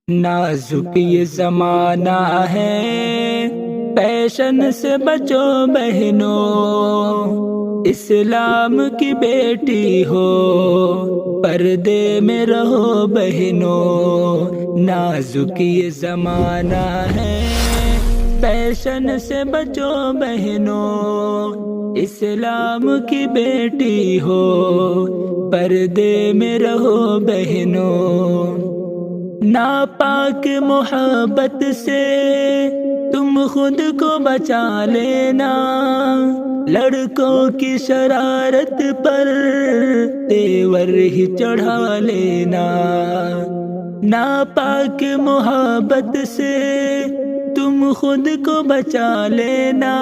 نازک یہ زمانہ ہے، فیشن سے بچو بہنوں، اسلام کی بیٹی ہو، پردے میں رہو بہنوں۔ نازک یہ زمانہ ہے، فیشن سے بچو بہنوں، اسلام کی بیٹی ہو، پردے میں رہو بہنوں۔ ناپاک محبت سے تم خود کو بچا لینا، لڑکوں کی شرارت پر تیور ہی چڑھا لینا۔ ناپاک محبت سے تم خود کو بچا لینا،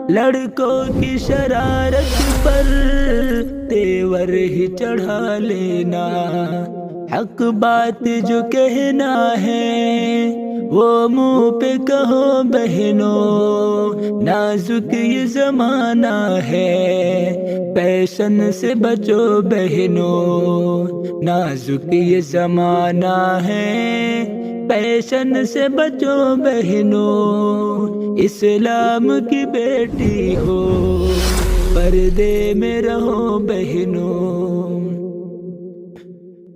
لڑکوں کی شرارت پر تیور ہی چڑھا لینا۔ حق بات جو کہنا ہے وہ منہ پہ کہو بہنوں، نازک یہ زمانہ ہے، فیشن سے بچو بہنوں۔ نازک یہ زمانہ ہے، فیشن سے بچو بہنوں، اسلام کی بیٹی ہو، پردے میں رہو بہنوں۔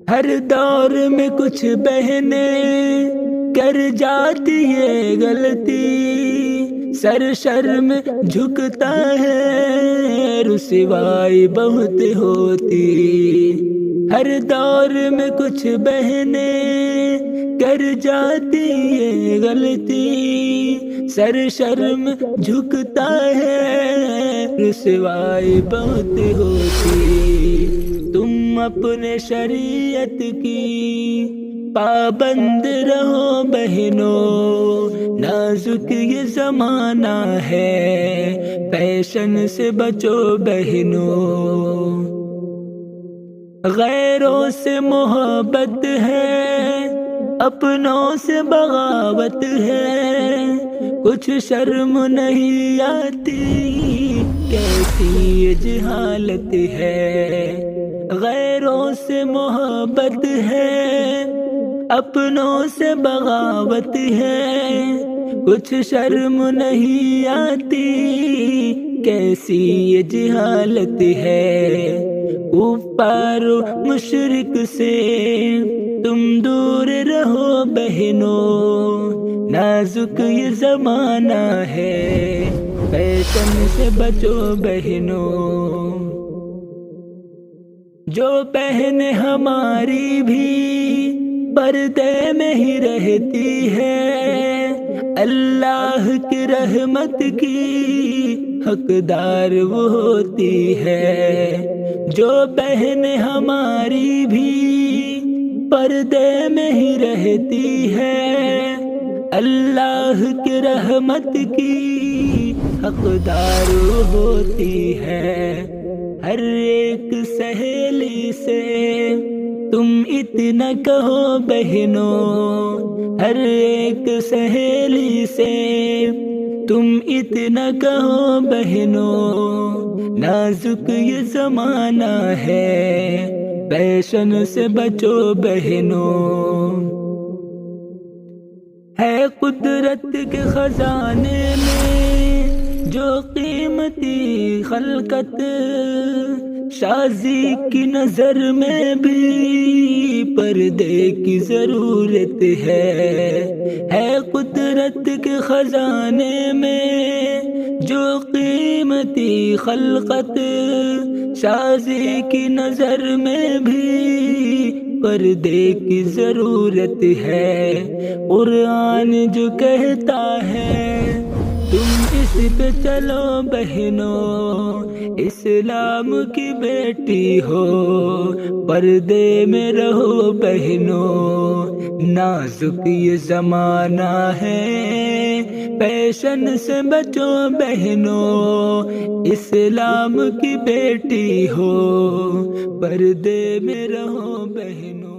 ہر دور میں کچھ بہنیں کر جاتی ہے غلطی، سر شرم جھکتا ہے، رسوائی بہت ہوتی۔ ہر دور میں کچھ بہنیں کر جاتی ہے غلطی، سر شرم جھکتا ہے، رسوائی بہت ہوتی۔ تم اپنے شریعت کی پابند رہو بہنوں، نازک یہ زمانہ ہے، فیشن سے بچو بہنوں۔ غیروں سے محبت ہے، اپنوں سے بغاوت ہے، کچھ شرم نہیں آتی، کیسی یہ جہالت ہے۔ غیروں سے محبت ہے، اپنوں سے بغاوت ہے، کچھ شرم نہیں آتی، کیسی یہ جہالت ہے۔ کفار مشرک سے تم دور رہو بہنوں، نازک یہ زمانہ ہے، فیشن سے بچو بہنوں۔ جو بہن ہماری بھی پردے میں ہی رہتی ہے، اللہ کی رحمت کی حقدار وہ ہوتی ہے۔ جو بہن ہماری بھی پردے میں ہی رہتی ہے، اللہ کی رحمت کی حقدار وہ ہوتی ہے۔ ہر ایک سہیلی سے تم اتنا کہو بہنوں، ہر ایک سہیلی سے تم اتنا کہو بہنوں، نازک یہ زمانہ ہے، فیشن سے بچو بہنوں۔ ہے قدرت کے خزانے میں جو قیمتی خلقت، شازی کی نظر میں بھی پردے کی ضرورت ہے قدرت کے خزانے میں جو قیمتی خلقت، شازی کی نظر میں بھی پردے کی ضرورت ہے۔ قرآن جو کہتا ہے تم اس پہ چلو بہنوں، اسلام کی بیٹی ہو، پردے میں رہو بہنوں۔ نازک یہ زمانہ ہے، فیشن سے بچو بہنوں، اسلام کی بیٹی ہو، پردے میں رہو بہنوں۔